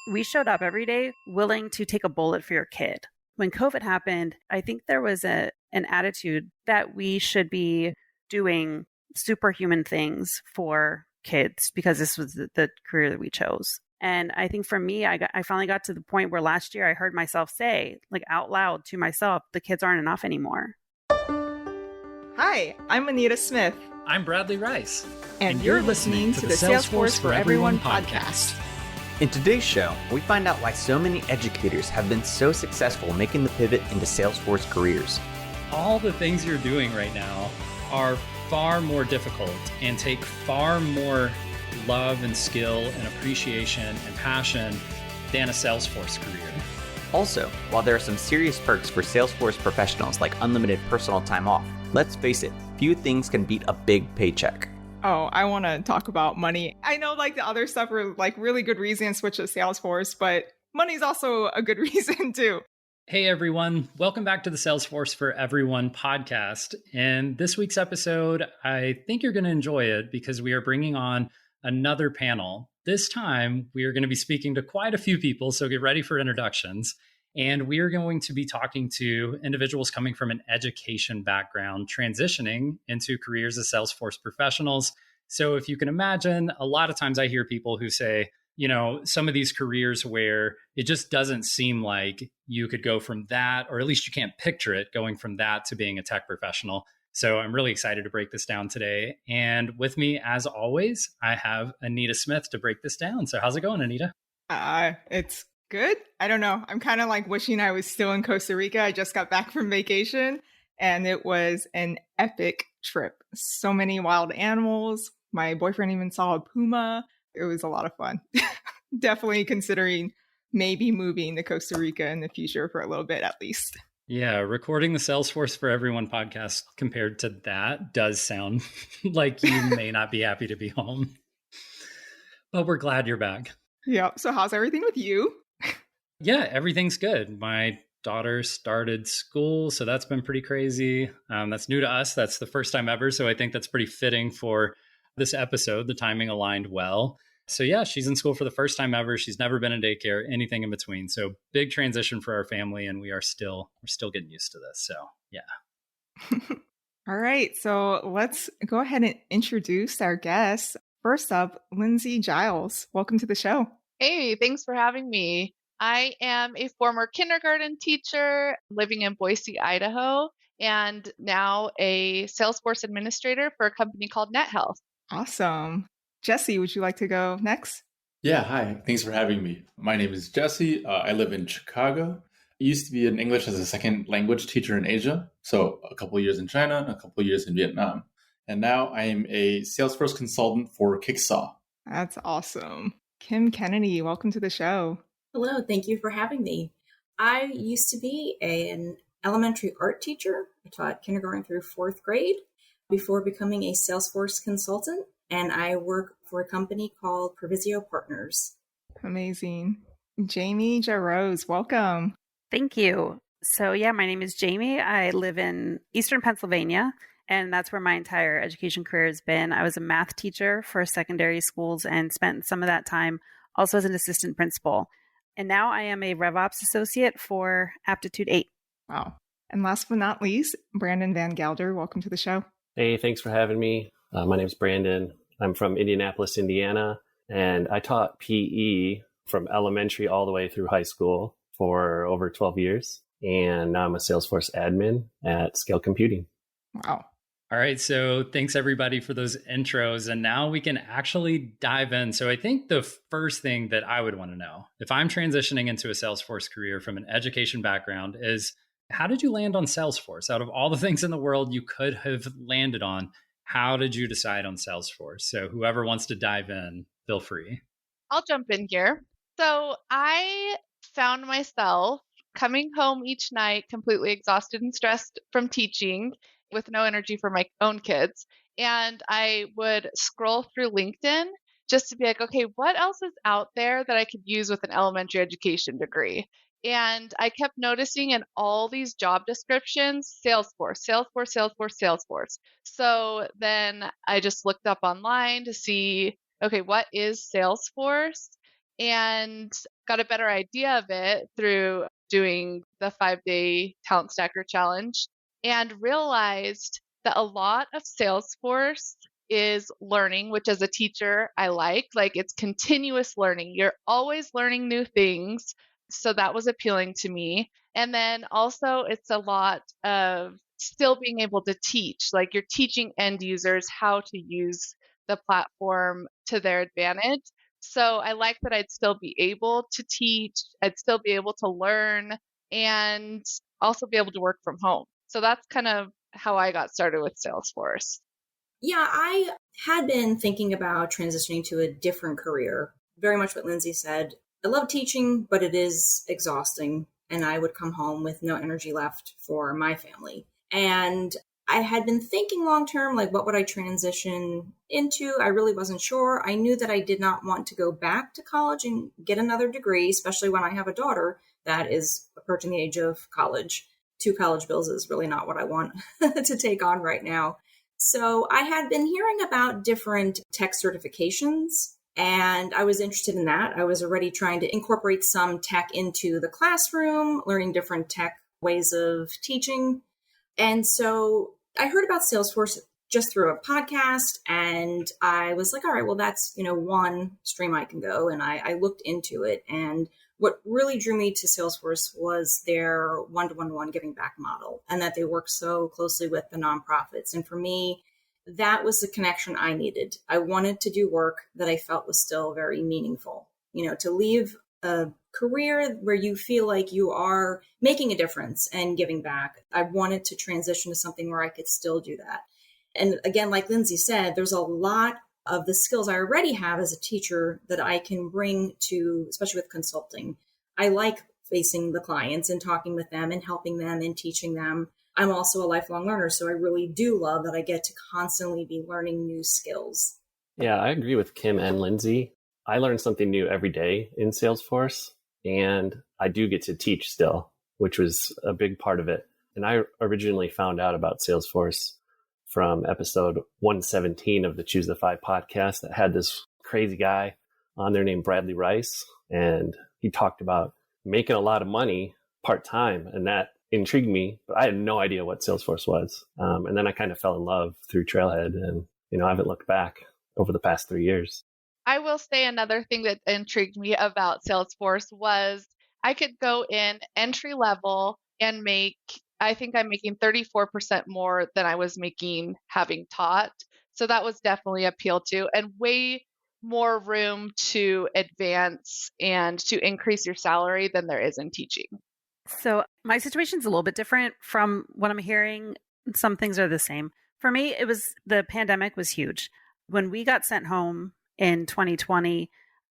We showed up every day willing to take a bullet for your kid. When COVID happened, I think there was an attitude that we should be doing superhuman things for kids because this was the career that we chose. And I think for me, I finally got to the point where last year I heard myself say, like out loud to myself, the kids aren't enough anymore. Hi, I'm Anita Smith. I'm Bradley Rice. And you're listening to the Salesforce for Everyone podcast. In today's show, we find out why so many educators have been so successful making the pivot into Salesforce careers. All the things you're doing right now are far more difficult and take far more love and skill and appreciation and passion than a Salesforce career. Also, while there are some serious perks for Salesforce professionals like unlimited personal time off, let's face it, few things can beat a big paycheck. Oh, I want to talk about money. I know like the other stuff are like really good reasons to switch to Salesforce, but money's also a good reason too. Hey everyone, welcome back to the Salesforce for Everyone podcast. And this week's episode, I think you're going to enjoy it because we are bringing on another panel. This time, we are going to be speaking to quite a few people, so get ready for introductions. And we are going to be talking to individuals coming from an education background, transitioning into careers as Salesforce professionals. So if you can imagine, a lot of times I hear people who say, you know, some of these careers where it just doesn't seem like you could go from that, or at least you can't picture it going from that to being a tech professional. So I'm really excited to break this down today. And with me, as always, I have Anita Smith to break this down. So how's it going, Anita? It's good. I don't know. I'm kind of like wishing I was still in Costa Rica. I just got back from vacation and it was an epic trip. So many wild animals. My boyfriend even saw a puma. It was a lot of fun. Definitely considering maybe moving to Costa Rica in the future for a little bit at least. Yeah, recording the Salesforce for Everyone podcast compared to that does sound like you may not be happy to be home. But we're glad you're back. Yeah. So how's everything with you? Yeah, everything's good. My daughter started school, so that's been pretty crazy. That's new to us. That's the first time ever. So I think that's pretty fitting for this episode. The timing aligned well. So yeah, she's in school for the first time ever. She's never been in daycare, anything in between. So big transition for our family, and we're still getting used to this. So yeah. All right. So let's go ahead and introduce our guests. First up, Lindsey Giles. Welcome to the show. Hey, thanks for having me. I am a former kindergarten teacher living in Boise, Idaho, and now a Salesforce administrator for a company called NetHealth. Awesome. Jesse, would you like to go next? Yeah, hi. Thanks for having me. My name is Jesse. I live in Chicago. I used to be an English as a second language teacher in Asia, so a couple of years in China and a couple of years in Vietnam. And now I am a Salesforce consultant for Kicksaw. That's awesome. Kim Kennedy, welcome to the show. Hello, thank you for having me. I used to be an elementary art teacher. I taught kindergarten through fourth grade before becoming a Salesforce consultant, and I work for a company called Provisio Partners. Amazing. Jaime Jarosz, welcome. Thank you. So yeah, my name is Jaime. I live in Eastern Pennsylvania, and that's where my entire education career has been. I was a math teacher for secondary schools and spent some of that time also as an assistant principal. And now I am a RevOps associate for Aptitude 8. Wow. And last but not least, Brandon Van Galder, welcome to the show. Hey, thanks for having me. My name's Brandon. I'm from Indianapolis, Indiana, and I taught PE from elementary all the way through high school for over 12 years. And now I'm a Salesforce admin at Scale Computing. Wow. All right. So thanks everybody for those intros. And now we can actually dive in. So I think the first thing that I would want to know, if I'm transitioning into a Salesforce career from an education background, is how did you land on Salesforce? Out of all the things in the world you could have landed on, how did you decide on Salesforce? So whoever wants to dive in, feel free. I'll jump in here. So I found myself coming home each night completely exhausted and stressed from teaching with no energy for my own kids. And I would scroll through LinkedIn just to be like, okay, what else is out there that I could use with an elementary education degree? And I kept noticing in all these job descriptions, Salesforce, Salesforce, Salesforce, Salesforce. So then I just looked up online to see, okay, what is Salesforce? and got a better idea of it through doing the 5-day Talent Stacker Challenge, and realized that a lot of Salesforce is learning, which as a teacher, I like it's continuous learning. You're always learning new things. So that was appealing to me. And then also it's a lot of still being able to teach, you're teaching end users how to use the platform to their advantage. So I like that I'd still be able to teach, I'd still be able to learn, and also be able to work from home. So that's kind of how I got started with Salesforce. Yeah, I had been thinking about transitioning to a different career. Very much what Lindsey said. I love teaching, but it is exhausting. And I would come home with no energy left for my family. And I had been thinking long term, what would I transition into? I really wasn't sure. I knew that I did not want to go back to college and get another degree, especially when I have a daughter that is approaching the age of college. 2 college bills is really not what I want to take on right now. So I had been hearing about different tech certifications, and I was interested in that. I was already trying to incorporate some tech into the classroom, learning different tech ways of teaching. And so I heard about Salesforce just through a podcast, and I was like, all right, well, that's, one stream I can go. And I looked into it. And what really drew me to Salesforce was their one-to-one giving back model, and that they work so closely with the nonprofits. And for me, that was the connection I needed. I wanted to do work that I felt was still very meaningful, to leave a career where you feel like you are making a difference and giving back. I wanted to transition to something where I could still do that. And again, like Lindsey said, there's a lot of the skills I already have as a teacher that I can bring to, especially with consulting. I like facing the clients and talking with them and helping them and teaching them. I'm also a lifelong learner, so I really do love that I get to constantly be learning new skills. Yeah, I agree with Kim and Lindsey. I learn something new every day in Salesforce, and I do get to teach still, which was a big part of it. And I originally found out about Salesforce from episode 117 of the Choose the 5 podcast that had this crazy guy on there named Bradley Rice. And he talked about making a lot of money part-time, and that intrigued me, but I had no idea what Salesforce was. And then I kind of fell in love through Trailhead, and, I haven't looked back over the past 3 years. I will say another thing that intrigued me about Salesforce was I could go in entry level and I think I'm making 34% more than I was making having taught. So that was definitely appeal to, and way more room to advance and to increase your salary than there is in teaching. So my situation's a little bit different from what I'm hearing. Some things are the same. For me, the pandemic was huge. When we got sent home in 2020,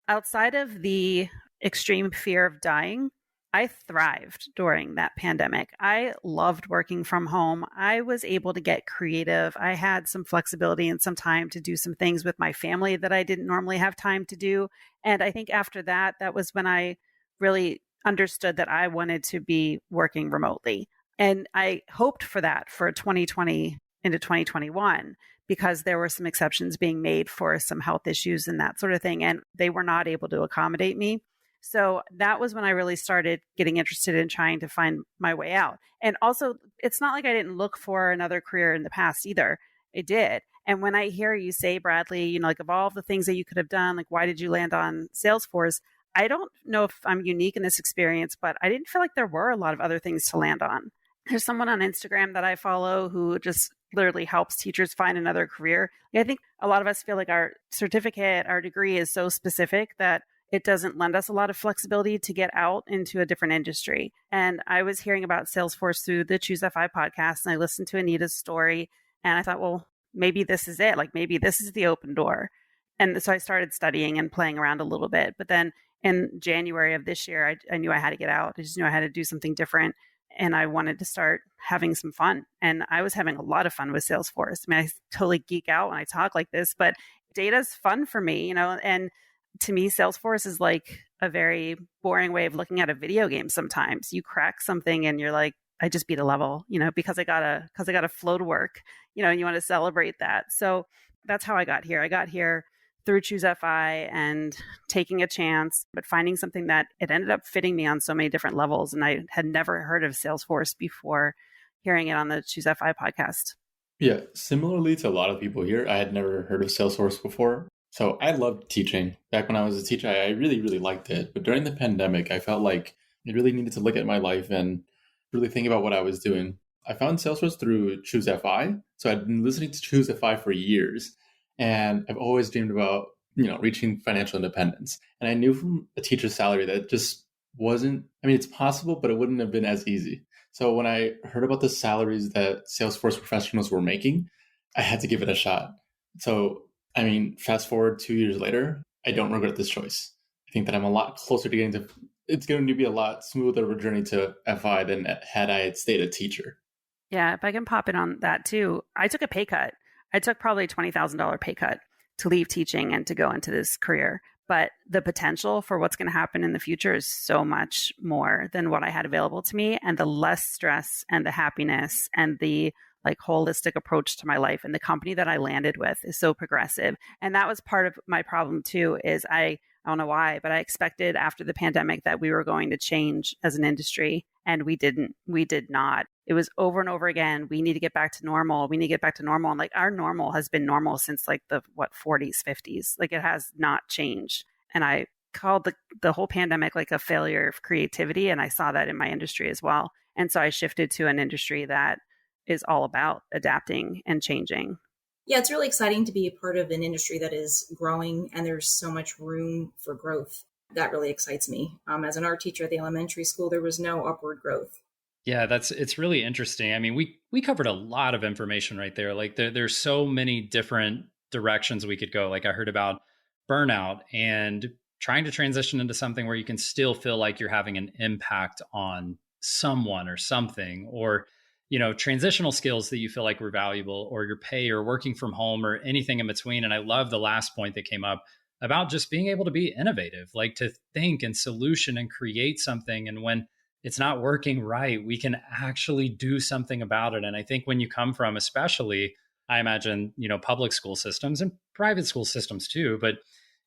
outside of the extreme fear of dying, I thrived during that pandemic. I loved working from home. I was able to get creative. I had some flexibility and some time to do some things with my family that I didn't normally have time to do. And I think after that was when I really understood that I wanted to be working remotely. And I hoped for that for 2020 into 2021, because there were some exceptions being made for some health issues and that sort of thing. And they were not able to accommodate me. So that was when I really started getting interested in trying to find my way out. And also, it's not like I didn't look for another career in the past either. I did. And when I hear you say, Bradley, of all the things that you could have done, why did you land on Salesforce? I don't know if I'm unique in this experience, but I didn't feel like there were a lot of other things to land on. There's someone on Instagram that I follow who just literally helps teachers find another career. I think a lot of us feel like our certificate, our degree is so specific that it doesn't lend us a lot of flexibility to get out into a different industry. And I was hearing about Salesforce through the Choose FI podcast, and I listened to Anita's story, and I thought, well, maybe this is it. Maybe this is the open door. And so I started studying and playing around a little bit. But then in January of this year, I knew I had to get out. I just knew I had to do something different. And I wanted to start having some fun. And I was having a lot of fun with Salesforce. I totally geek out when I talk like this, but data's fun for me, and to me, Salesforce is like a very boring way of looking at a video game sometimes. You crack something and you're like, I just beat a level, because I got a flow to work, and you want to celebrate that. So that's how I got here. I got here through Choose FI and taking a chance, but finding something that it ended up fitting me on so many different levels. And I had never heard of Salesforce before hearing it on the Choose FI podcast. Yeah, similarly to a lot of people here, I had never heard of Salesforce before. So I loved teaching. Back when I was a teacher, I really, really liked it. But during the pandemic, I felt like I really needed to look at my life and really think about what I was doing. I found Salesforce through Choose FI. So I'd been listening to Choose FI for years. And I've always dreamed about, reaching financial independence. And I knew from a teacher's salary that it just wasn't, it's possible, but it wouldn't have been as easy. So when I heard about the salaries that Salesforce professionals were making, I had to give it a shot. So, fast forward 2 years later, I don't regret this choice. I think that I'm a lot closer to it's going to be a lot smoother of a journey to FI than had I stayed a teacher. Yeah, if I can pop in on that too, I took a pay cut. I took probably a $20,000 pay cut to leave teaching and to go into this career. But the potential for what's going to happen in the future is so much more than what I had available to me. And the less stress and the happiness and the holistic approach to my life and the company that I landed with is so progressive. And that was part of my problem too, is I don't know why, but I expected after the pandemic that we were going to change as an industry, and we didn't. We did not. It was over and over again. We need to get back to normal. We need to get back to normal. And our normal has been normal since the 40s, 50s. It has not changed. And I called the whole pandemic a failure of creativity. And I saw that in my industry as well. And so I shifted to an industry that is all about adapting and changing. Yeah, it's really exciting to be a part of an industry that is growing and there's so much room for growth. That really excites me. As an art teacher at the elementary school, there was no upward growth. Yeah, it's really interesting. We covered a lot of information right there. There's so many different directions we could go. I heard about burnout and trying to transition into something where you can still feel like you're having an impact on someone or something, or transitional skills that you feel like were valuable, or your pay, or working from home, or anything in between. And I love the last point that came up about just being able to be innovative, to think and solution and create something. And when it's not working right, we can actually do something about it. And I think when you come from, especially, I imagine, public school systems and private school systems too, but,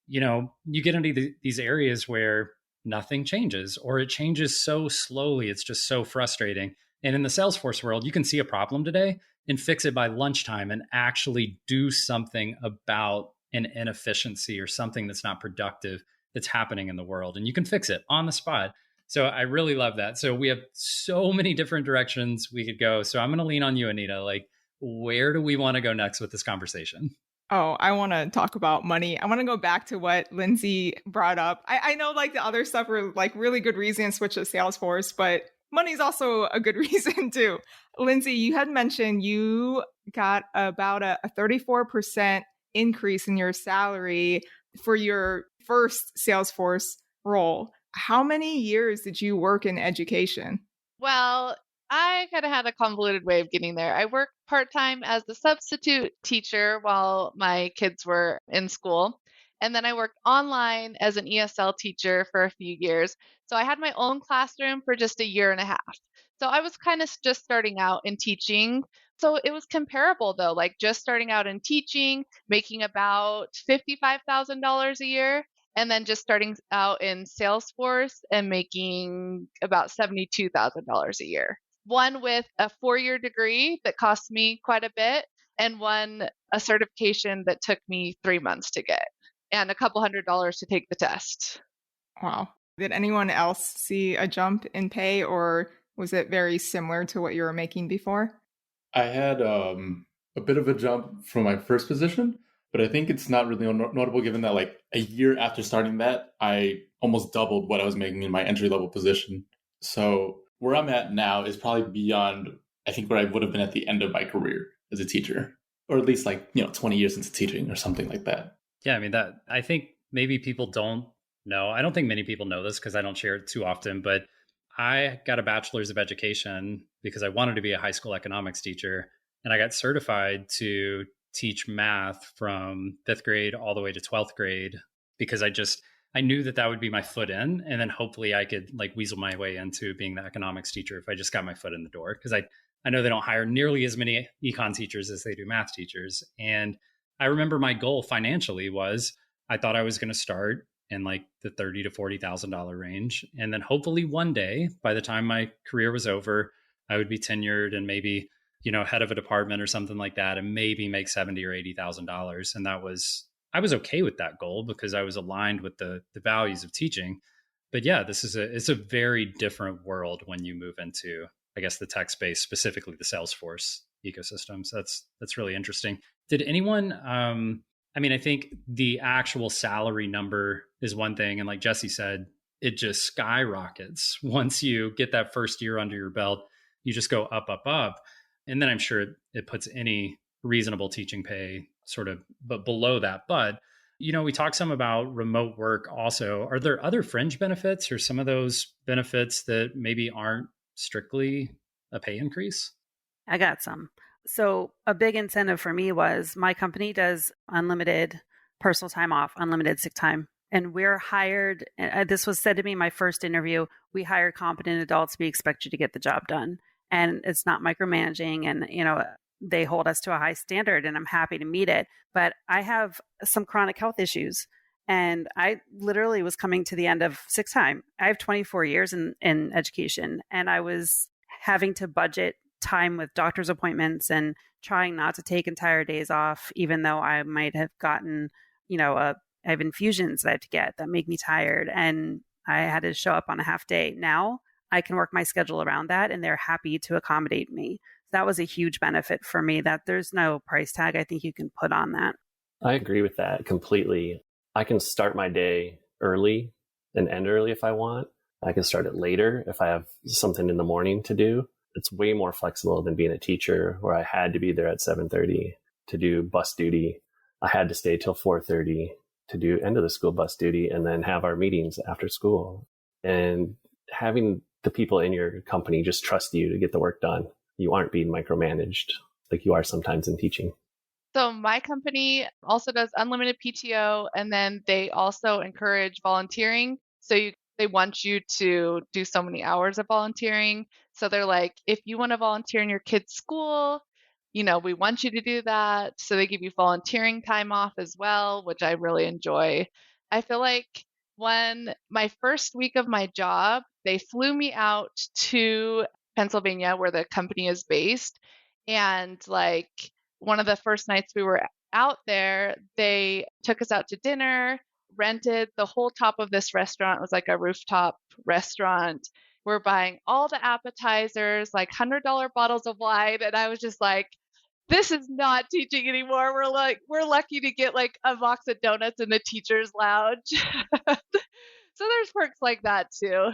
you get into these areas where nothing changes, or it changes so slowly. It's just so frustrating. And in the Salesforce world, you can see a problem today and fix it by lunchtime and actually do something about an inefficiency or something that's not productive that's happening in the world. And you can fix it on the spot. So I really love that. So we have so many different directions we could go. So I'm going to lean on you, Anita. Where do we want to go next with this conversation? Oh, I want to talk about money. I want to go back to what Lindsey brought up. I know the other stuff were really good reasons to switch to Salesforce, but money is also a good reason too. Lindsey, you had mentioned you got about a 34% increase in your salary for your first Salesforce role. How many years did you work in education? Well, I kind of had a convoluted way of getting there. I worked part-time as a substitute teacher while my kids were in school. And then I worked online as an ESL teacher for a few years. So I had my own classroom for just a year and a half. So I was kind of just starting out in teaching. So it was comparable though, just starting out in teaching, making about $55,000 a year, and then just starting out in Salesforce and making about $72,000 a year. One with a 4-year degree that cost me quite a bit, and one a certification that took me 3 months to get, and a couple $100 to take the test. Wow. Did anyone else see a jump in pay, or was it very similar to what you were making before? I had a bit of a jump from my first position, but I think it's not really notable given that a year after starting that, I almost doubled what I was making in my entry-level position. So where I'm at now is probably beyond, I think, where I would have been at the end of my career as a teacher, or at least 20 years into teaching or something like that. Yeah, that I think maybe people don't know. I don't think many people know this because I don't share it too often, but I got a bachelor's of education because I wanted to be a high school economics teacher. And I got certified to teach math from 5th grade all the way to 12th grade because I knew that would be my foot in. And then hopefully I could weasel my way into being the economics teacher if I just got my foot in the door. Because I know they don't hire nearly as many econ teachers as they do math teachers. And I remember my goal financially was I thought I was going to start in like the $30,000 to $40,000 range. And then hopefully one day, by the time my career was over, I would be tenured and maybe, head of a department or something like that, and maybe make $70,000 or $80,000. And I was okay with that goal because I was aligned with the values of teaching. But yeah, it's a very different world when you move into, I guess, the tech space, specifically the Salesforce ecosystems. That's really interesting. Did anyone, I think the actual salary number is one thing. And like Jesse said, it just skyrockets once you get that first year under your belt. You just go up, up, up. And then I'm sure it puts any reasonable teaching pay sort of but below that. But, we talked some about remote work also. Are there other fringe benefits or some of those benefits that maybe aren't strictly a pay increase? I got some. So a big incentive for me was my company does unlimited personal time off, unlimited sick time. And we're hired, this was said to me in my first interview, we hire competent adults. We expect you to get the job done. And it's not micromanaging. And, they hold us to a high standard, and I'm happy to meet it. But I have some chronic health issues. And I literally was coming to the end of sick time. I have 24 years in education, and I was having to budget time with doctor's appointments and trying not to take entire days off, even though I might have gotten, I have infusions that I have to get that make me tired. And I had to show up on a half day. Now I can work my schedule around that, and they're happy to accommodate me. That was a huge benefit for me, that there's no price tag I think you can put on that. I agree with that completely. I can start my day early and end early if I want. I can start it later if I have something in the morning to do. It's way more flexible than being a teacher where I had to be there at 7:30 to do bus duty. I had to stay till 4:30 to do end of the school bus duty and then have our meetings after school. And having the people in your company just trust you to get the work done. You aren't being micromanaged like you are sometimes in teaching. So my company also does unlimited PTO, and then they also encourage volunteering. So they want you to do so many hours of volunteering. So they're like, if you want to volunteer in your kid's school, we want you to do that. So they give you volunteering time off as well, which I really enjoy. I feel like when my first week of my job, they flew me out to Pennsylvania, where the company is based. And like one of the first nights we were out there, they took us out to dinner, rented the whole top of this restaurant. It was like a rooftop restaurant. We're buying all the appetizers, like $100 bottles of wine. And I was just like, this is not teaching anymore. We're lucky to get like a box of donuts in the teacher's lounge. So there's perks like that too.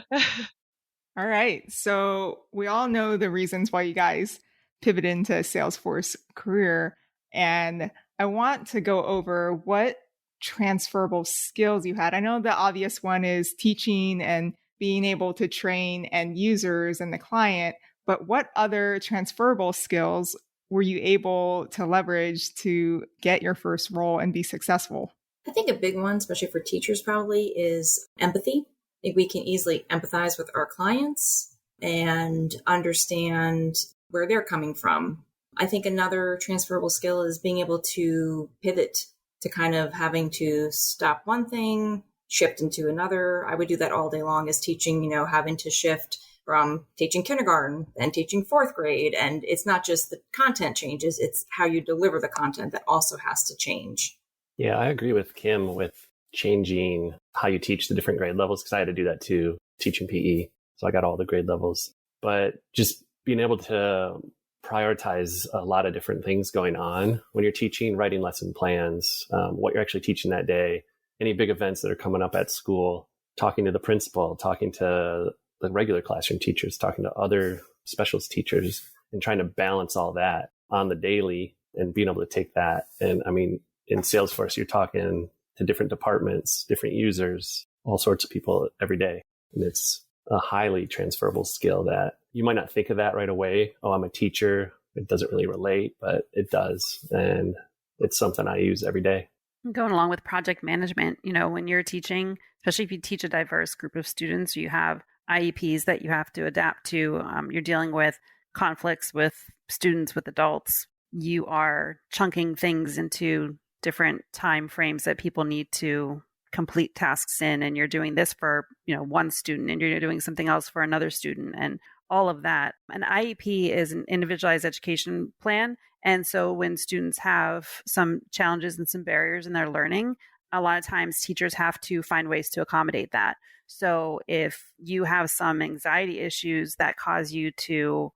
All right. So we all know the reasons why you guys pivoted into a Salesforce career. And I want to go over what transferable skills you had. I know the obvious one is teaching and being able to train end users and the client, but what other transferable skills were you able to leverage to get your first role and be successful? I think a big one, especially for teachers probably, is empathy. I think we can easily empathize with our clients and understand where they're coming from. I think another transferable skill is being able to pivot to kind of having to stop one thing, shift into another. I would do that all day long as teaching, having to shift from teaching kindergarten and teaching fourth grade. And it's not just the content changes, it's how you deliver the content that also has to change. Yeah, I agree with Kim with changing how you teach the different grade levels, because I had to do that too, teaching PE. So I got all the grade levels. But just being able to prioritize a lot of different things going on when you're teaching, writing lesson plans, what you're actually teaching that day, any big events that are coming up at school, talking to the principal, talking to the regular classroom teachers, talking to other specialist teachers, and trying to balance all that on the daily and being able to take that. And I mean, in Salesforce, you're talking to different departments, different users, all sorts of people every day. And it's a highly transferable skill that you might not think of that right away. Oh, I'm a teacher. It doesn't really relate, but it does. And it's something I use every day. Going along with project management, when you're teaching, especially if you teach a diverse group of students, you have IEPs that you have to adapt to. You're dealing with conflicts with students, with adults. You are chunking things into different time frames that people need to complete tasks in, and you're doing this for, one student and you're doing something else for another student and all of that. An IEP is an individualized education plan. And so when students have some challenges and some barriers in their learning, a lot of times teachers have to find ways to accommodate that. So if you have some anxiety issues that cause you to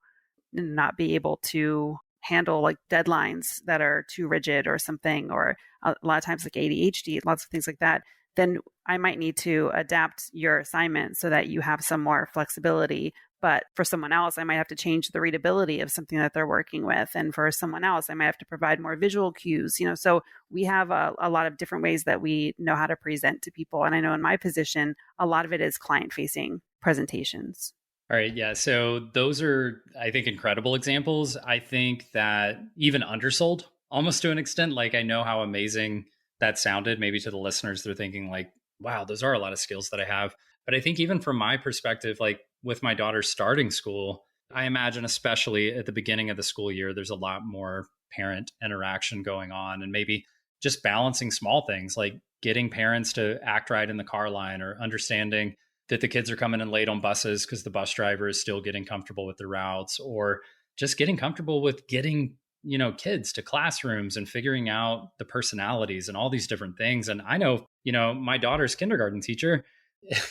not be able to handle like deadlines that are too rigid or something, or a lot of times like ADHD, lots of things like that, then I might need to adapt your assignment so that you have some more flexibility. But for someone else, I might have to change the readability of something that they're working with. And for someone else, I might have to provide more visual cues, so we have a lot of different ways that we know how to present to people. And I know in my position, a lot of it is client-facing presentations. All right. Yeah. So those are, I think, incredible examples. I think that even undersold almost to an extent. Like, I know how amazing that sounded. Maybe to the listeners, they're thinking like, wow, those are a lot of skills that I have. But I think even from my perspective, like with my daughter starting school, I imagine especially at the beginning of the school year, there's a lot more parent interaction going on, and maybe just balancing small things like getting parents to act right in the car line, or understanding that the kids are coming in late on buses because the bus driver is still getting comfortable with the routes, or just getting comfortable with getting, kids to classrooms and figuring out the personalities and all these different things. And I know, my daughter's kindergarten teacher,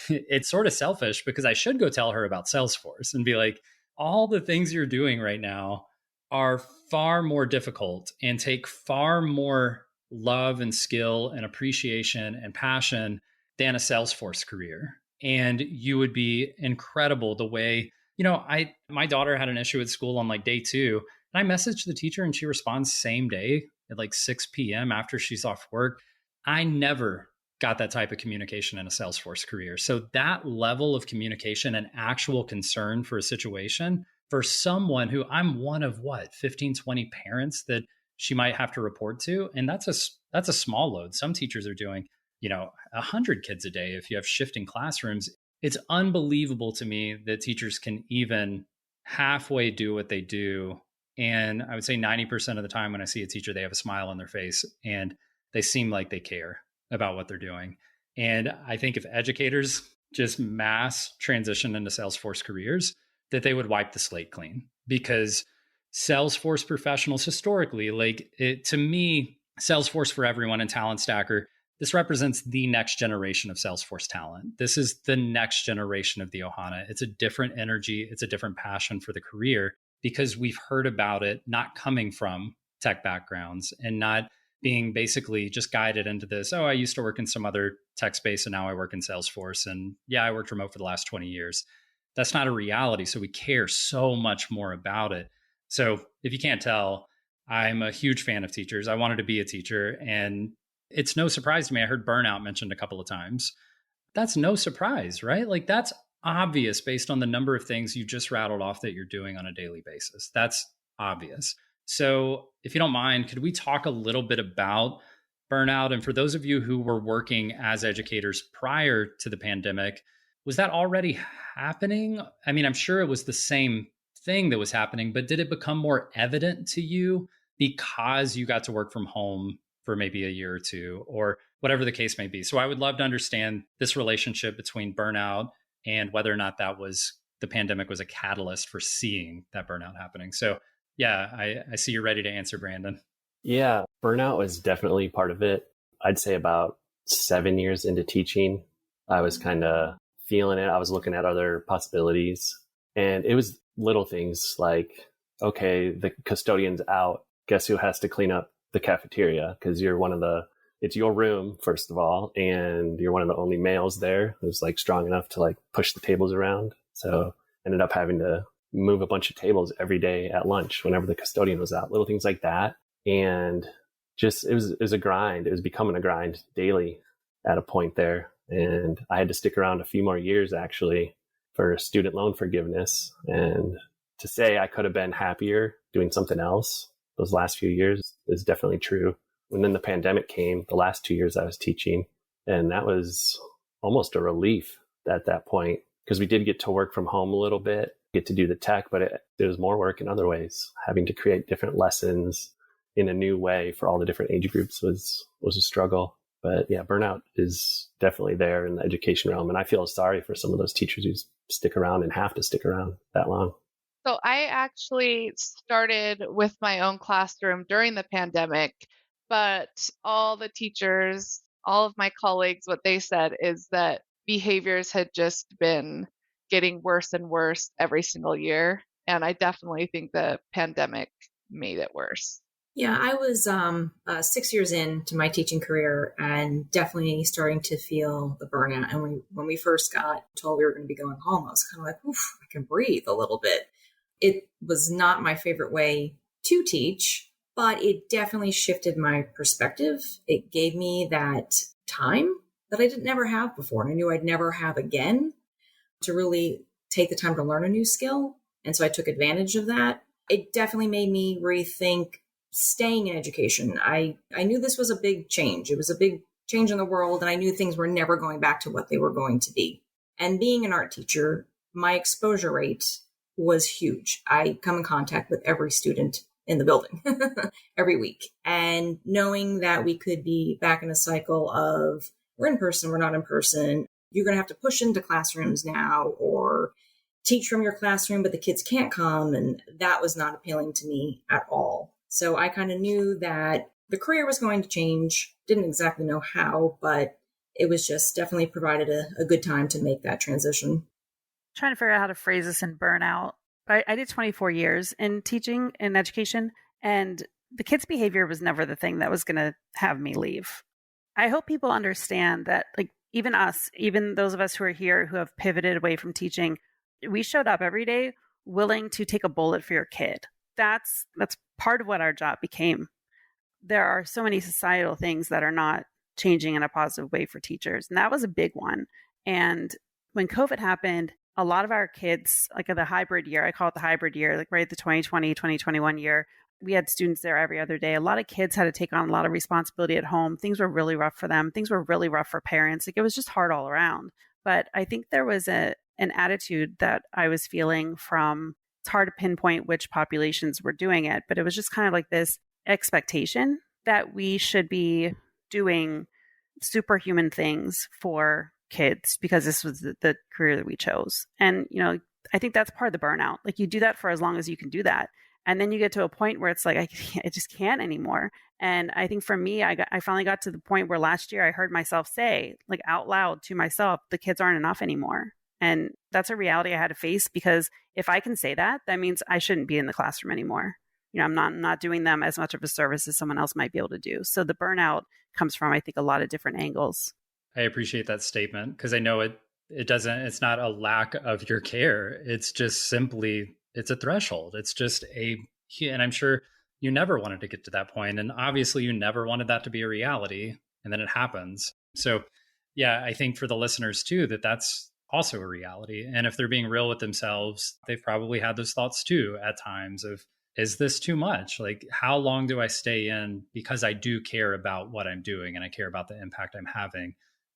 it's sort of selfish because I should go tell her about Salesforce and be like, all the things you're doing right now are far more difficult and take far more love and skill and appreciation and passion than a Salesforce career. And you would be incredible the way, my daughter had an issue at school on like day 2, and I messaged the teacher and she responds same day at like 6 p.m. after she's off work. I never got that type of communication in a Salesforce career. So that level of communication and actual concern for a situation for someone who I'm one of 15, 20 parents that she might have to report to. And that's a small load. Some teachers are doing 100 kids a day if you have shifting classrooms. It's unbelievable to me that teachers can even halfway do what they do. And I would say 90% of the time when I see a teacher, they have a smile on their face and they seem like they care about what they're doing. And I think if educators just mass transition into Salesforce careers, that they would wipe the slate clean, because Salesforce professionals historically, to me, Salesforce for Everyone and Talent Stacker, this represents the next generation of Salesforce talent. This is the next generation of the Ohana. It's a different energy. It's a different passion for the career, because we've heard about it not coming from tech backgrounds and not being basically just guided into this, I used to work in some other tech space and now I work in Salesforce. And yeah, I worked remote for the last 20 years. That's not a reality. So we care so much more about it. So if you can't tell, I'm a huge fan of teachers. I wanted to be a teacher, and it's no surprise to me. I heard burnout mentioned a couple of times. That's no surprise, right? Like, that's obvious based on the number of things you just rattled off that you're doing on a daily basis. That's obvious. So if you don't mind, could we talk a little bit about burnout? And for those of you who were working as educators prior to the pandemic, was that already happening? I mean, I'm sure it was the same thing that was happening, but did it become more evident to you because you got to work from home for maybe a year or two, or whatever the case may be? So I would love to understand this relationship between burnout and whether or not the pandemic was a catalyst for seeing that burnout happening. So yeah, I see you're ready to answer, Brandon. Yeah, burnout was definitely part of it. I'd say about 7 years into teaching, I was kind of feeling it. I was looking at other possibilities, and it was little things like, okay, the custodian's out. Guess who has to clean up the cafeteria? Because it's your room, first of all, and you're one of the only males there who's like strong enough to like push the tables around. So ended up having to move a bunch of tables every day at lunch whenever the custodian was out, little things like that. And just, it was a grind. It was becoming a grind daily at a point there. And I had to stick around a few more years actually for student loan forgiveness. And to say I could have been happier doing something else those last few years is definitely true. And then the pandemic came, the last 2 years I was teaching, and that was almost a relief at that point, because we did get to work from home a little bit, get to do the tech, but it was more work in other ways, having to create different lessons, in a new way for all the different age groups was a struggle. But yeah, burnout is definitely there in the education realm. And I feel sorry for some of those teachers who stick around and have to stick around that long. So I actually started with my own classroom during the pandemic, but all the teachers, all of my colleagues, what they said is that behaviors had just been getting worse and worse every single year. And I definitely think the pandemic made it worse. Yeah, I was 6 years into my teaching career and definitely starting to feel the burnout. And when we first got told we were going to be going home, I was kind of like, oof, I can breathe a little bit. It was not my favorite way to teach, but it definitely shifted my perspective. It gave me that time that I didn't never have before, and I knew I'd never have again, to really take the time to learn a new skill. And so I took advantage of that. It definitely made me rethink staying in education. I knew this was a big change. It was a big change in the world, and I knew things were never going back to what they were going to be. And being an art teacher, my exposure rate was huge. I come in contact with every student in the building every week. And knowing that we could be back in a cycle of we're in person, we're not in person, you're going to have to push into classrooms now or teach from your classroom, but the kids can't come. And that was not appealing to me at all. So I kind of knew that the career was going to change. Didn't exactly know how, but it was just definitely provided a good time to make that transition. Trying to figure out how to phrase this in burnout. I did 24 years in teaching and education, and the kids' behavior was never the thing that was going to have me leave. I hope people understand that, like, even us, even those of us who are here who have pivoted away from teaching, we showed up every day willing to take a bullet for your kid. That's part of what our job became. There are so many societal things that are not changing in a positive way for teachers, and that was a big one. And when COVID happened, a lot of our kids, like the hybrid year, I call it the hybrid year, like right, the 2020, 2021 year, we had students there every other day. A lot of kids had to take on a lot of responsibility at home. Things were really rough for them. Things were really rough for parents. Like, it was just hard all around. But I think there was an attitude that I was feeling from, it's hard to pinpoint which populations were doing it, but it was just kind of like this expectation that we should be doing superhuman things for kids because this was the career that we chose. And, I think that's part of the burnout. Like, you do that for as long as you can do that. And then you get to a point where it's like, I just can't anymore. And I think for me, I finally got to the point where last year I heard myself say, like, out loud to myself, the kids aren't enough anymore. And that's a reality I had to face, because if I can say that, that means I shouldn't be in the classroom anymore. I'm not doing them as much of a service as someone else might be able to do. So the burnout comes from, I think, a lot of different angles. I appreciate that statement, because I know it's not a lack of your care. It's just simply, it's a threshold. It's just and I'm sure you never wanted to get to that point. And obviously you never wanted that to be a reality. And then it happens. So yeah, I think for the listeners too, that's also a reality. And if they're being real with themselves, they've probably had those thoughts too at times of, is this too much? Like, how long do I stay in? Because I do care about what I'm doing and I care about the impact I'm having.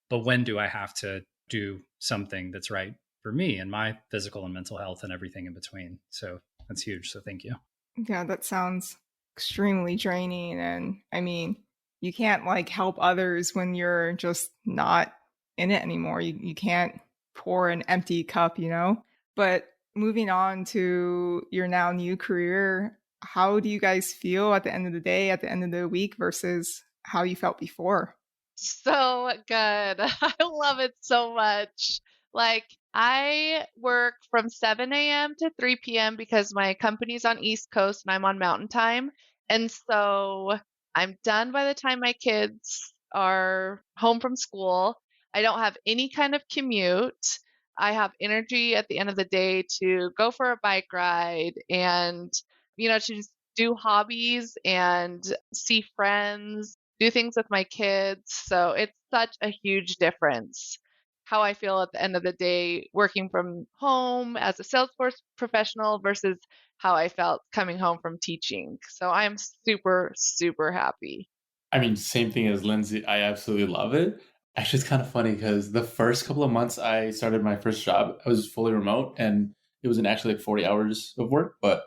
But when do I have to do something that's right for me and my physical and mental health and everything in between? So that's huge. So thank you. Yeah, that sounds extremely draining. And I mean, you can't help others when you're just not in it anymore. You can't pour an empty cup, But moving on to your now new career, how do you guys feel at the end of the day, at the end of the week versus how you felt before? So good. I love it so much. I work from 7 a.m. to 3 p.m. because my company's on East Coast and I'm on Mountain Time. And so I'm done by the time my kids are home from school. I don't have any kind of commute. I have energy at the end of the day to go for a bike ride and, to just do hobbies and see friends, do things with my kids. So it's such a huge difference how I feel at the end of the day working from home as a Salesforce professional versus how I felt coming home from teaching. So I'm super, super happy. I mean, same thing as Lindsey. I absolutely love it. Actually, it's kind of funny because the first couple of months I started my first job, I was fully remote and it was actually 40 hours of work. But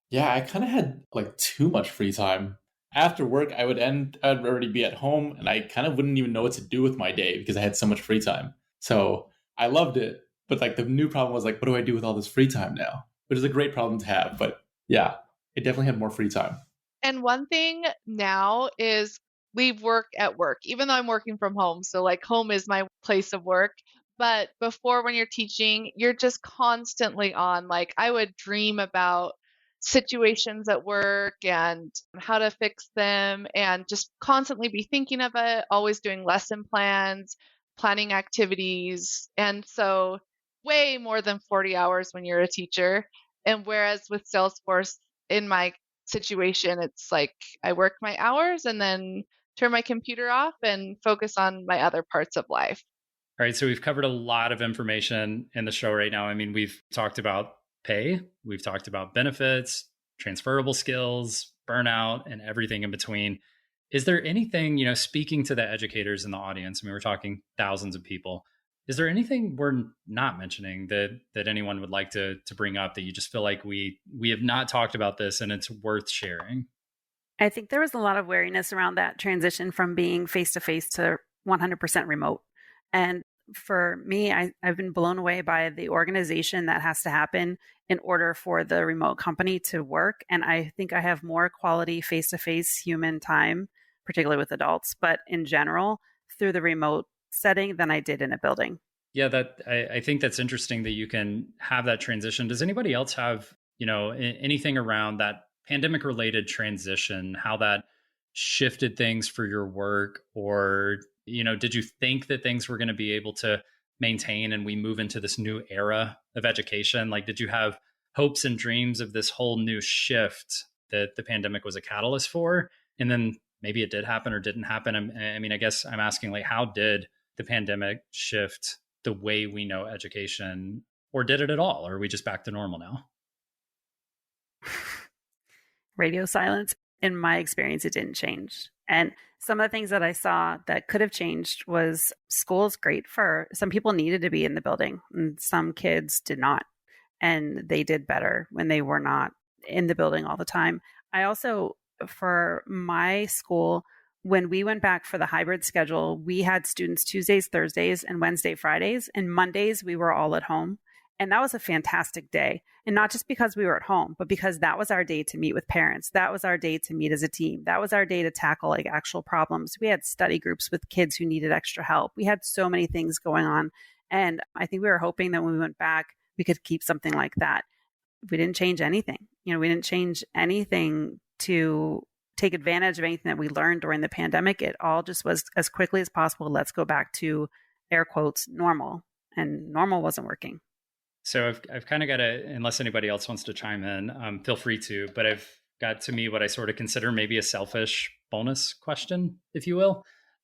yeah, I kind of had too much free time. after work, I'd already be at home, and I kind of wouldn't even know what to do with my day because I had so much free time. So I loved it. But like the new problem was like, what do I do with all this free time now? Which is a great problem to have. But yeah, it definitely had more free time. And one thing now is leave work at work, even though I'm working from home. So, like, home is my place of work. But before, when you're teaching, you're just constantly on. Like, I would dream about situations at work and how to fix them, and just constantly be thinking of it, always doing lesson plans, planning activities. And so, way more than 40 hours when you're a teacher. And whereas with Salesforce, in my situation, it's like I work my hours and then turn my computer off and focus on my other parts of life. All right, so we've covered a lot of information in the show right now. I mean, we've talked about pay, we've talked about benefits, transferable skills, burnout, and everything in between. Is there anything, speaking to the educators in the audience, I mean, we're talking thousands of people. Is there anything we're not mentioning that anyone would like to bring up that you just feel like we have not talked about this and it's worth sharing? I think there was a lot of wariness around that transition from being face-to-face to 100% remote. And for me, I've been blown away by the organization that has to happen in order for the remote company to work. And I think I have more quality face-to-face human time, particularly with adults, but in general, through the remote setting than I did in a building. Yeah, I think that's interesting that you can have that transition. Does anybody else have, anything around that pandemic related transition, how that shifted things for your work? Or, did you think that things were going to be able to maintain and we move into this new era of education? Like, did you have hopes and dreams of this whole new shift that the pandemic was a catalyst for? And then maybe it did happen or didn't happen. I mean, I guess I'm asking, like, how did the pandemic shift the way we know education, or did it at all? Or are we just back to normal now? Radio silence. In my experience, it didn't change. And some of the things that I saw that could have changed was school's great for some people needed to be in the building and some kids did not. And they did better when they were not in the building all the time. I also, for my school, when we went back for the hybrid schedule, we had students Tuesdays, Thursdays, and Wednesday, Fridays, and Mondays we were all at home. And that was a fantastic day. And not just because we were at home, but because that was our day to meet with parents. That was our day to meet as a team. That was our day to tackle like actual problems. We had study groups with kids who needed extra help. We had so many things going on. And I think we were hoping that when we went back, we could keep something like that. We didn't change anything. We didn't change anything to take advantage of anything that we learned during the pandemic. It all just was as quickly as possible. Let's go back to air quotes normal, and normal wasn't working. So I've kind of got to, unless anybody else wants to chime in, feel free to, but I've got to me what I sort of consider maybe a selfish bonus question, if you will.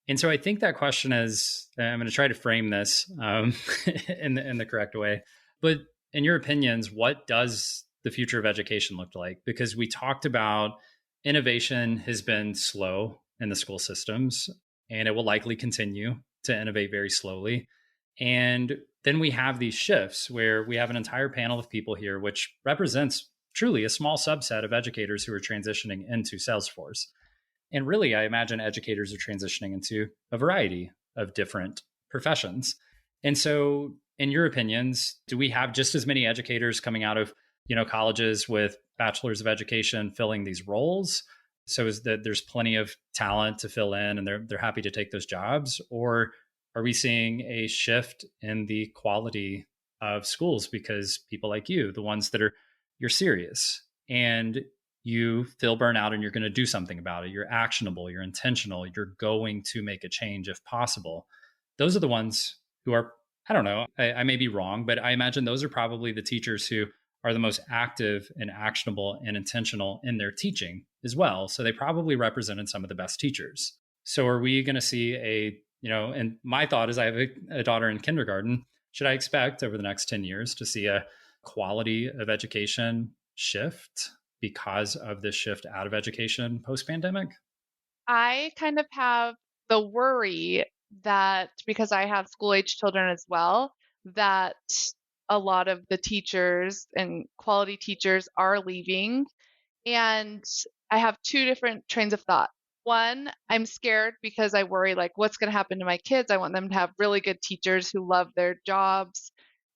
And so I think that question is, I'm going to try to frame this in the correct way, but in your opinions, what does the future of education look like? Because we talked about innovation has been slow in the school systems, and it will likely continue to innovate very slowly. And then we have these shifts where we have an entire panel of people here, which represents truly a small subset of educators who are transitioning into Salesforce. And really, I imagine educators are transitioning into a variety of different professions. And so, in your opinions, do we have just as many educators coming out of colleges with bachelors of education filling these roles? So is that there's plenty of talent to fill in and they're happy to take those jobs? Or are we seeing a shift in the quality of schools because people like you, the ones that you're serious and you feel burnout and you're going to do something about it. You're actionable, you're intentional, you're going to make a change if possible. Those are the ones who are, I don't know, I may be wrong, but I imagine those are probably the teachers who are the most active and actionable and intentional in their teaching as well. So they probably represented some of the best teachers. So are we going to see and my thought is I have a daughter in kindergarten. Should I expect over the next 10 years to see a quality of education shift because of this shift out of education post-pandemic? I kind of have the worry that because I have school-age children as well, that a lot of the teachers and quality teachers are leaving. And I have two different trains of thought. One, I'm scared because I worry, like, what's going to happen to my kids? I want them to have really good teachers who love their jobs.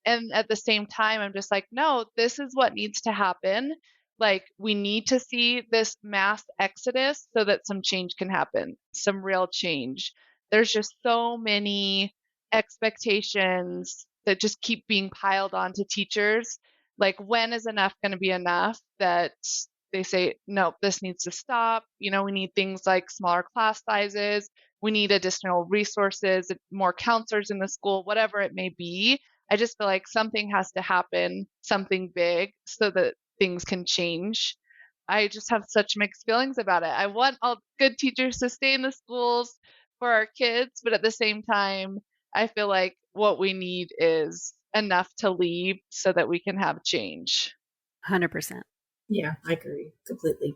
And at the same time, I'm just like, no, this is what needs to happen. Like, we need to see this mass exodus so that some change can happen, some real change. There's just so many expectations that just keep being piled onto teachers. Like, when is enough going to be enough that they say, no, this needs to stop. We need things like smaller class sizes. We need additional resources, more counselors in the school, whatever it may be. I just feel like something has to happen, something big, so that things can change. I just have such mixed feelings about it. I want all good teachers to stay in the schools for our kids, but at the same time, I feel like what we need is enough to leave so that we can have change. 100%. Yeah, I agree completely.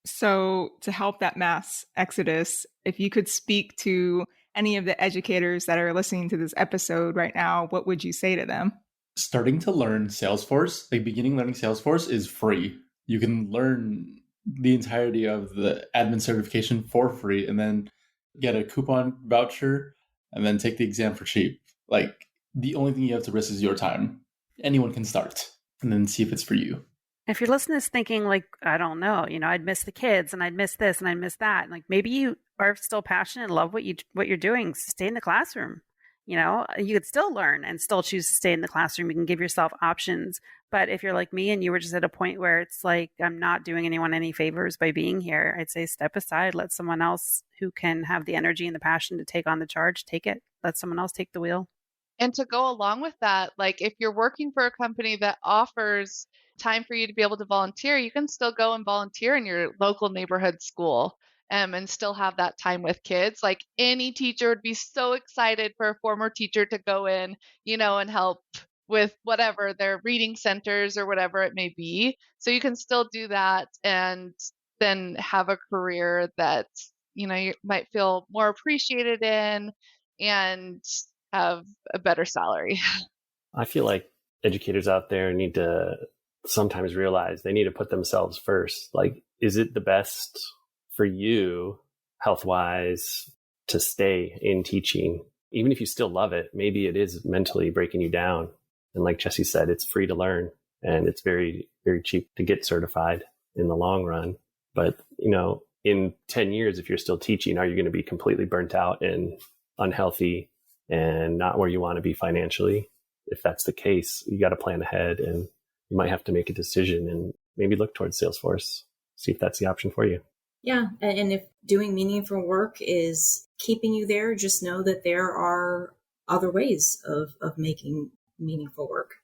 So to help that mass exodus, if you could speak to any of the educators that are listening to this episode right now, what would you say to them? Starting to learn Salesforce, like beginning learning Salesforce, is free. You can learn the entirety of the admin certification for free and then get a coupon voucher and then take the exam for cheap. Like, the only thing you have to risk is your time. Anyone can start and then see if it's for you. If you're listening to this thinking like, I don't know, I'd miss the kids and I'd miss this and I'd miss that. And like, maybe you are still passionate and love what you're doing. Stay in the classroom. You could still learn and still choose to stay in the classroom. You can give yourself options. But if you're like me and you were just at a point where it's like, I'm not doing anyone any favors by being here, I'd say step aside, let someone else who can have the energy and the passion to take on the charge, take it. Let someone else take the wheel. And to go along with that, like, if you're working for a company that offers time for you to be able to volunteer, you can still go and volunteer in your local neighborhood school and still have that time with kids. Like, any teacher would be so excited for a former teacher to go in, and help with whatever their reading centers or whatever it may be. So you can still do that and then have a career that, you might feel more appreciated in and have a better salary. I feel like educators out there need to sometimes realize they need to put themselves first. Like, is it the best for you health-wise to stay in teaching? Even if you still love it, maybe it is mentally breaking you down. And like Jesse said, it's free to learn and it's very, very cheap to get certified in the long run. But, in 10 years, if you're still teaching, are you going to be completely burnt out and unhealthy and not where you want to be financially? If that's the case, you got to plan ahead and you might have to make a decision and maybe look towards Salesforce, see if that's the option for you. Yeah. And if doing meaningful work is keeping you there, just know that there are other ways of making meaningful work.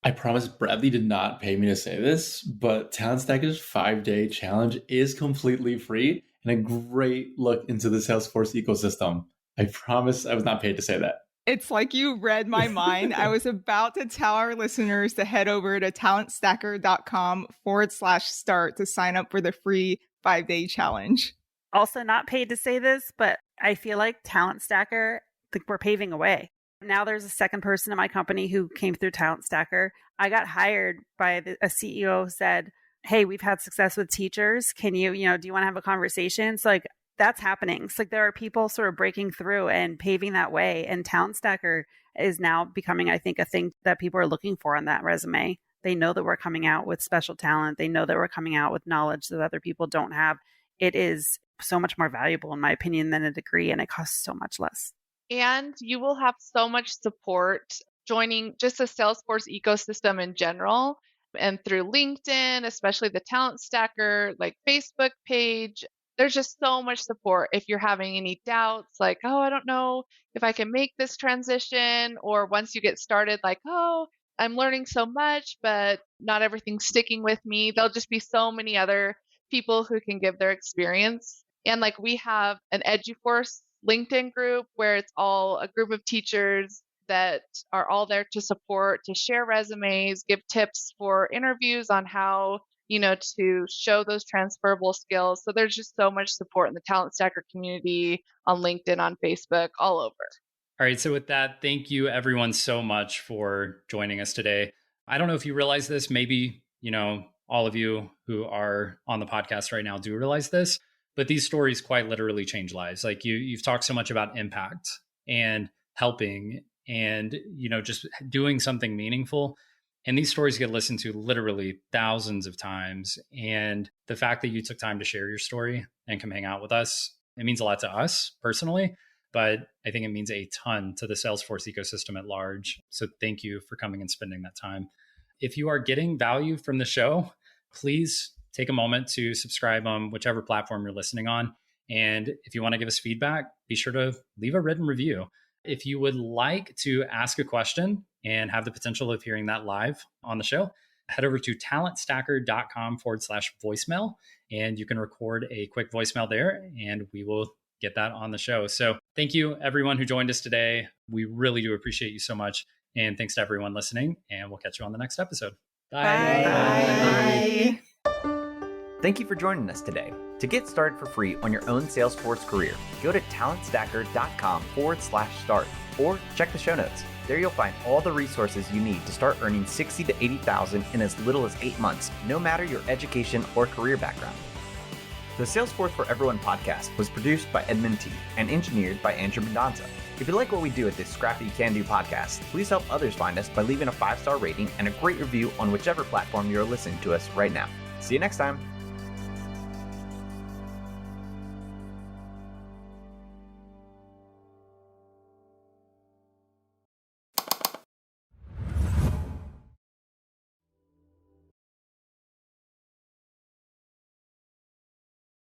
I promise Bradley did not pay me to say this, but Talent Stacker's 5-day challenge is completely free and a great look into the Salesforce ecosystem. I promise I was not paid to say that. It's like you read my mind. I was about to tell our listeners to head over to talentstacker.com/start to sign up for the free 5-day challenge. Also not paid to say this, but I feel like Talent Stacker, we're paving a way. Now there's a second person in my company who came through Talent Stacker. I got hired by a CEO who said, hey, we've had success with teachers. Can you, do you want to have a conversation? So like, that's happening. So like, there are people sort of breaking through and paving that way. And Talent Stacker is now becoming, I think, a thing that people are looking for on that resume. They know that we're coming out with special talent. They know that we're coming out with knowledge that other people don't have. It is so much more valuable, in my opinion, than a degree, and it costs so much less. And you will have so much support joining just the Salesforce ecosystem in general and through LinkedIn, especially the Talent Stacker, like Facebook page. There's just so much support if you're having any doubts, like, oh, I don't know if I can make this transition. Or once you get started, like, oh, I'm learning so much, but not everything's sticking with me. There'll just be so many other people who can give their experience. And like, we have an EduForce LinkedIn group where it's all a group of teachers that are all there to support, to share resumes, give tips for interviews on how, to show those transferable skills. So there's just so much support in the Talent Stacker community on LinkedIn, on Facebook, all over. All right. So with that, thank you everyone so much for joining us today. I don't know if you realize this, maybe, all of you who are on the podcast right now do realize this, but these stories quite literally change lives. Like you've talked so much about impact and helping and, just doing something meaningful. And these stories get listened to literally thousands of times. And the fact that you took time to share your story and come hang out with us, it means a lot to us personally, but I think it means a ton to the Salesforce ecosystem at large. So thank you for coming and spending that time. If you are getting value from the show, please take a moment to subscribe on whichever platform you're listening on. And if you want to give us feedback, be sure to leave a written review. If you would like to ask a question and have the potential of hearing that live on the show, head over to talentstacker.com/voicemail, and you can record a quick voicemail there, and we will get that on the show. So thank you, everyone who joined us today. We really do appreciate you so much. And thanks to everyone listening, and we'll catch you on the next episode. Bye. Thank you for joining us today. To get started for free on your own Salesforce career, go to talentstacker.com/start or check the show notes. There you'll find all the resources you need to start earning $60,000 to $80,000 in as little as 8 months, no matter your education or career background. The Salesforce for Everyone podcast was produced by Edmund T. and engineered by Andrew Mendonza. If you like what we do at this scrappy can-do podcast, please help others find us by leaving a 5-star rating and a great review on whichever platform you're listening to us right now. See you next time.